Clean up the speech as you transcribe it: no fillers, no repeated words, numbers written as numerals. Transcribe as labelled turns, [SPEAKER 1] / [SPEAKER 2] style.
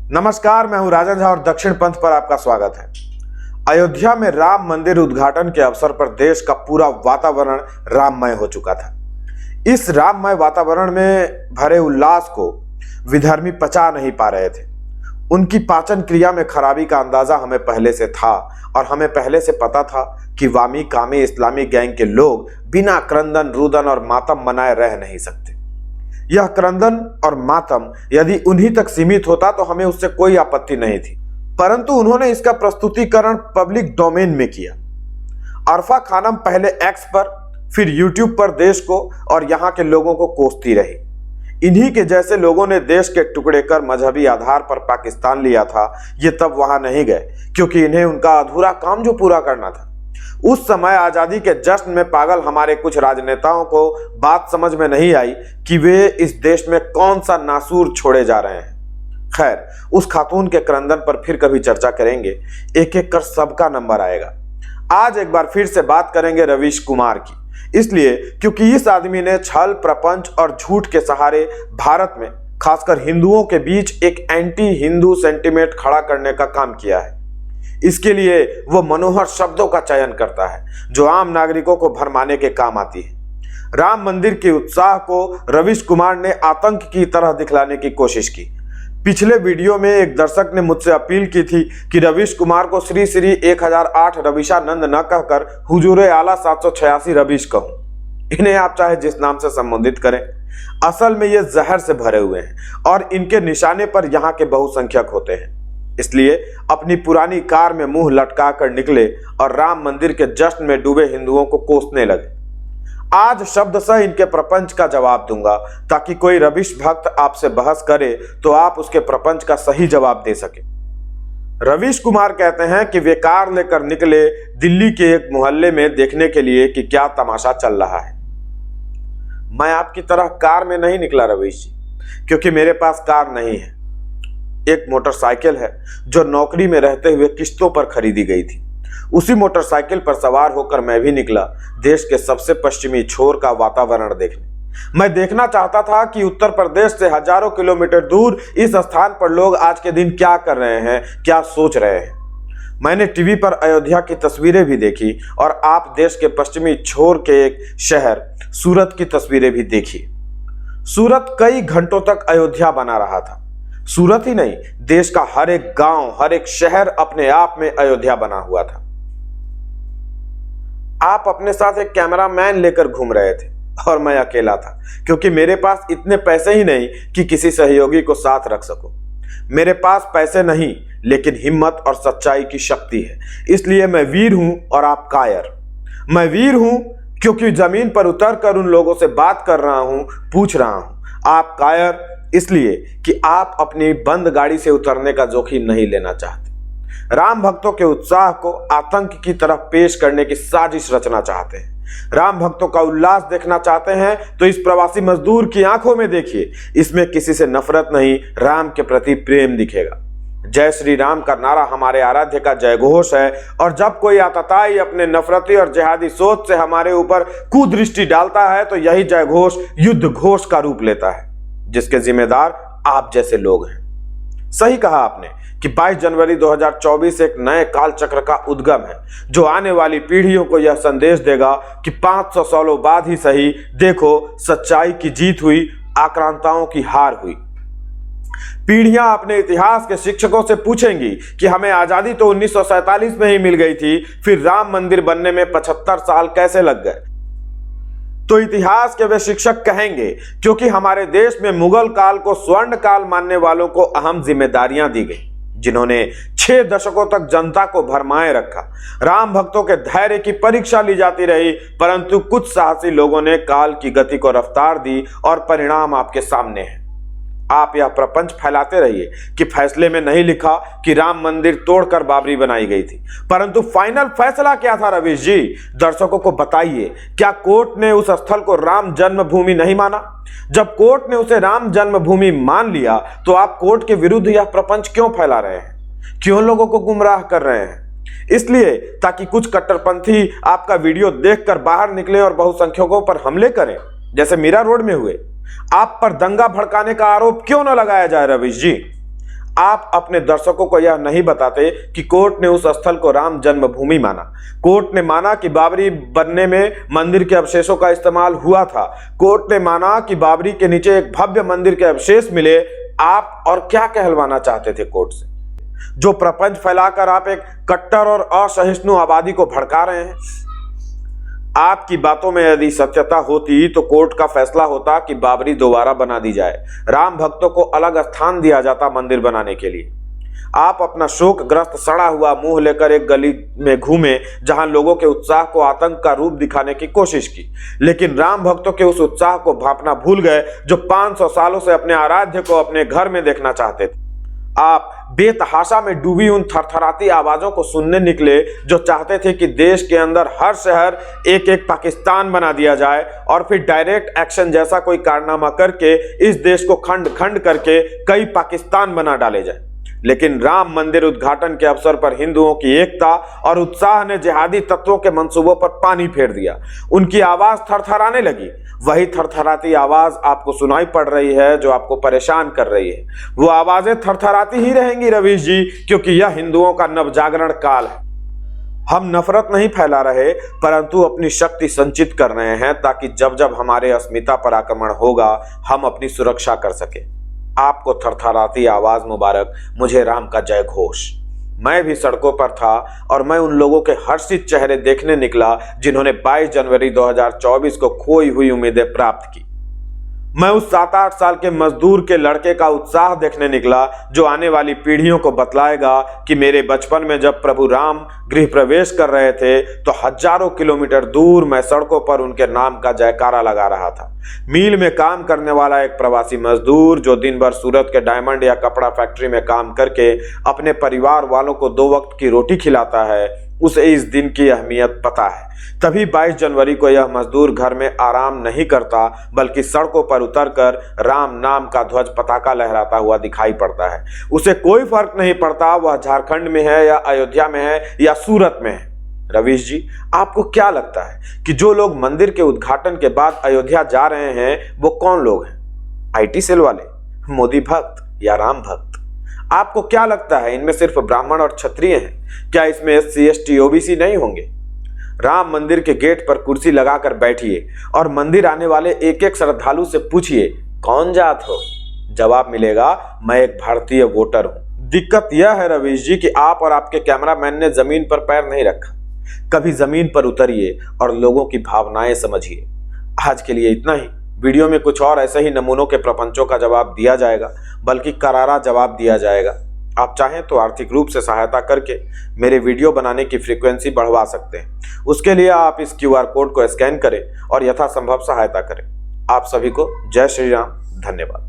[SPEAKER 1] नमस्कार, मैं हूं राजन झा और दक्षिण पंथ पर आपका स्वागत है। अयोध्या में राम मंदिर उद्घाटन के अवसर पर देश का पूरा वातावरण राममय हो चुका था। इस राममय वातावरण में भरे उल्लास को विधर्मी पचा नहीं पा रहे थे। उनकी पाचन क्रिया में खराबी का अंदाजा हमें पहले से था और हमें पहले से पता था कि वामी कामी इस्लामी गैंग के लोग बिना क्रंदन रुदन और मातम मनाए रह नहीं सकते। यह क्रंदन और मातम यदि उन्हीं तक सीमित होता तो हमें उससे कोई आपत्ति नहीं थी, परंतु उन्होंने इसका प्रस्तुतिकरण पब्लिक डोमेन में किया। अरफा खानम पहले एक्स पर फिर यूट्यूब पर देश को और यहाँ के लोगों को कोसती रही। इन्हीं के जैसे लोगों ने देश के टुकड़े कर मजहबी आधार पर पाकिस्तान लिया था। ये तब वहां नहीं गए क्योंकि इन्हें उनका अधूरा काम जो पूरा करना था। उस समय आजादी के जश्न में पागल हमारे कुछ राजनेताओं को बात समझ में नहीं आई कि वे इस देश में कौन सा नासूर छोड़े जा रहे हैं। खैर, उस खातून के क्रंदन पर फिर कभी चर्चा करेंगे, एक एक कर सबका नंबर आएगा। आज एक बार फिर से बात करेंगे रवीश कुमार की, इसलिए क्योंकि इस आदमी ने छल प्रपंच और झूठ के सहारे भारत में खासकर हिंदुओं के बीच एक एंटी हिंदू सेंटिमेंट खड़ा करने का काम किया है। इसके लिए वो मनोहर शब्दों का चयन करता है जो आम नागरिकों को भरमाने के काम आती है। राम मंदिर के उत्साह को रवीश कुमार ने आतंक की तरह दिखलाने की कोशिश की। पिछले वीडियो में एक दर्शक ने मुझसे अपील की थी कि रवीश कुमार को श्री श्री 1008 रवीशानंद न कहकर हुजूर आला 786 रवीश कहूं। इन्हें आप चाहे जिस नाम से संबोधित करें, असल में ये जहर से भरे हुए हैं और इनके निशाने पर यहाँ के बहुसंख्यक होते हैं। इसलिए अपनी पुरानी कार में मुंह लटका कर निकले और राम मंदिर के जश्न में डूबे हिंदुओं को कोसने लगे। आज शब्दशः इनके प्रपंच का जवाब दूंगा ताकि कोई रवीश भक्त आपसे बहस करे तो आप उसके प्रपंच का सही जवाब दे सके। रवीश कुमार कहते हैं कि वे कार लेकर निकले दिल्ली के एक मोहल्ले में देखने के लिए कि क्या तमाशा चल रहा है। मैं आपकी तरह कार में नहीं निकला रवीश जी, क्योंकि मेरे पास कार नहीं है। एक मोटरसाइकिल है जो नौकरी में रहते हुए किस्तों पर खरीदी गई थी। उसी मोटरसाइकिल पर सवार होकर मैं भी निकला देश के सबसे पश्चिमी छोर का वातावरण देखने। मैं देखना चाहता था कि उत्तर प्रदेश से हजारों किलोमीटर दूर इस स्थान पर लोग आज के दिन क्या कर रहे हैं, क्या सोच रहे हैं। मैंने टीवी पर अयोध्या की तस्वीरें भी देखी और आप देश के पश्चिमी छोर के एक शहर सूरत की तस्वीरें भी देखी। सूरत कई घंटों तक अयोध्या बना रहा था। सूरत ही नहीं, देश का हर एक गांव, हर एक शहर अपने आप में अयोध्या बना हुआ था। आप अपने साथ एक कैमरामैन लेकर घूम रहे थे और मैं अकेला था, क्योंकि मेरे पास इतने पैसे ही नहीं कि किसी सहयोगी को साथ रख सकूं। मेरे पास पैसे नहीं, लेकिन हिम्मत और सच्चाई की शक्ति है। इसलिए मैं वीर हूं और आप कायर। मैं वीर हूं क्योंकि जमीन पर उतर कर उन लोगों से बात कर रहा हूं, पूछ रहा हूं। आप कायर इसलिए कि आप अपनी बंद गाड़ी से उतरने का जोखिम नहीं लेना चाहते। राम भक्तों के उत्साह को आतंक की तरफ पेश करने की साजिश रचना चाहते हैं। राम भक्तों का उल्लास देखना चाहते हैं तो इस प्रवासी मजदूर की आंखों में देखिए, इसमें किसी से नफरत नहीं, राम के प्रति प्रेम दिखेगा। जय श्री राम का नारा हमारे आराध्य का जय घोष है और जब कोई आतताई अपने नफरती और जिहादी सोच से हमारे ऊपर कुदृष्टि डालता है तो यही जय घोष युद्ध घोष का रूप लेता है, जिसके जिम्मेदार आप जैसे लोग हैं। सही कहा आपने कि 22 जनवरी 2024 एक नए काल चक्र का उद्गम है जो आने वाली पीढ़ियों को यह संदेश देगा कि 500 सालों बाद ही सही, देखो सच्चाई की जीत हुई, आक्रांताओं की हार हुई। पीढ़ियां अपने इतिहास के शिक्षकों से पूछेंगी कि हमें आजादी तो 1947 में ही मिल गई थी, फिर राम मंदिर बनने में 75 साल कैसे लग गए। तो इतिहास के वे शिक्षक कहेंगे क्योंकि हमारे देश में मुगल काल को स्वर्ण काल मानने वालों को अहम जिम्मेदारियां दी गई, जिन्होंने 6 दशकों तक जनता को भरमाए रखा। राम भक्तों के धैर्य की परीक्षा ली जाती रही, परंतु कुछ साहसी लोगों ने काल की गति को रफ्तार दी और परिणाम आपके सामने है। आप यह प्रपंच फैलाते रहिए कि फैसले में नहीं लिखा कि राम मंदिर तोड़कर बाबरी बनाई गई थी, परंतु फाइनल फैसला क्या था रवीश जी? दर्शकों को बताइए, क्या कोर्ट ने उस स्थल को राम जन्मभूमि नहीं माना? जब कोर्ट ने उसे राम जन्मभूमि मान लिया तो आप कोर्ट के विरुद्ध यह प्रपंच क्यों फैला रहे हैं? क्यों लोगों को गुमराह कर रहे हैं? इसलिए ताकि कुछ कट्टरपंथी आपका वीडियो देखकर बाहर निकले और बहुसंख्यकों पर हमले करें, जैसे मीरा रोड में हुए। आप पर दंगा भड़काने का आरोप क्यों न लगाया जाए रवीश जी? आप अपने दर्शकों को यह नहीं बताते कि कोर्ट ने उस स्थल को राम जन्मभूमि माना। कोर्ट ने माना कि बाबरी बनने में मंदिर के अवशेषों का इस्तेमाल हुआ था। कोर्ट ने माना कि बाबरी के नीचे एक भव्य मंदिर के अवशेष मिले। आप और क्या कहलवाना चाहते थे कोर्ट से, जो प्रपंच फैलाकर आप एक कट्टर और असहिष्णु आबादी को भड़का रहे हैं? आपकी बातों में यदि सत्यता होती तो कोर्ट का फैसला होता कि बाबरी दोबारा बना दी जाए, राम भक्तों को अलग स्थान दिया जाता मंदिर बनाने के लिए। आप अपना शोकग्रस्त सड़ा हुआ मुंह लेकर एक गली में घूमे जहां लोगों के उत्साह को आतंक का रूप दिखाने की कोशिश की, लेकिन राम भक्तों के उस उत्साह को भांपना भूल गए जो 500 सालों से अपने आराध्य को अपने घर में देखना चाहते थे। आप बेतहाशा में डूबी उन थरथराती आवाजों को सुनने निकले जो चाहते थे कि देश के अंदर हर शहर एक एक पाकिस्तान बना दिया जाए और फिर डायरेक्ट एक्शन जैसा कोई कारनामा करके इस देश को खंड खंड करके कई पाकिस्तान बना डाले जाए। लेकिन राम मंदिर उद्घाटन के अवसर पर हिंदुओं की एकता और उत्साह ने जिहादी तत्वों के मंसूबों पर पानी फेर दिया। उनकी आवाज थरथराने लगी। वही थरथराती आवाज आपको सुनाई पड़ रही है जो आपको परेशान कर रही है। वो आवाजें थरथराती ही रहेंगी रवीश जी, क्योंकि यह हिंदुओं का नवजागरण काल है। हम नफरत नहीं फैला रहे, परंतु अपनी शक्ति संचित कर रहे हैं ताकि जब जब हमारे अस्मिता पर आक्रमण होगा हम अपनी सुरक्षा कर सके। आपको थरथराती आवाज मुबारक, मुझे राम का जय घोष। मैं भी सड़कों पर था और मैं उन लोगों के हर्षित चेहरे देखने निकला जिन्होंने 22 जनवरी 2024 को खोई हुई उम्मीदें प्राप्त की। मैं उस 7-8 साल के मजदूर के लड़के का उत्साह देखने निकला जो आने वाली पीढ़ियों को बतलाएगा कि मेरे बचपन में जब प्रभु राम गृह प्रवेश कर रहे थे तो हजारों किलोमीटर दूर मैं सड़कों पर उनके नाम का जयकारा लगा रहा था। मील में काम करने वाला एक प्रवासी मजदूर जो दिन भर सूरत के डायमंड या कपड़ा फैक्ट्री में काम करके अपने परिवार वालों को 2 वक्त की रोटी खिलाता है, उसे इस दिन की अहमियत पता है। तभी 22 जनवरी को यह मजदूर घर में आराम नहीं करता बल्कि सड़कों पर उतरकर राम नाम का ध्वज पताका लहराता हुआ दिखाई पड़ता है। उसे कोई फर्क नहीं पड़ता वह झारखंड में है या अयोध्या में है या सूरत में है। रवीश जी, आपको क्या लगता है कि जो लोग मंदिर के उद्घाटन के बाद अयोध्या जा रहे हैं वो कौन लोग हैं? IT सेल वाले, मोदी भक्त या राम भक्त? आपको क्या लगता है इनमें सिर्फ ब्राह्मण और क्षत्रिय हैं? क्या इसमें SC ST OBC नहीं होंगे? राम मंदिर के गेट पर कुर्सी लगाकर बैठिए और मंदिर आने वाले एक एक श्रद्धालु से पूछिए कौन जात हो? जवाब मिलेगा मैं एक भारतीय वोटर हूं। दिक्कत यह है रवीश जी कि आप और आपके कैमरामैन ने जमीन पर पैर नहीं रखा। कभी जमीन पर उतरिए और लोगों की भावनाएं समझिए। आज के लिए इतना ही। वीडियो में कुछ और ऐसे ही नमूनों के प्रपंचों का जवाब दिया जाएगा, बल्कि करारा जवाब दिया जाएगा। आप चाहें तो आर्थिक रूप से सहायता करके मेरे वीडियो बनाने की फ्रीक्वेंसी बढ़वा सकते हैं। उसके लिए आप इस QR कोड को स्कैन करें और यथासंभव सहायता करें। आप सभी को जय श्री राम, धन्यवाद।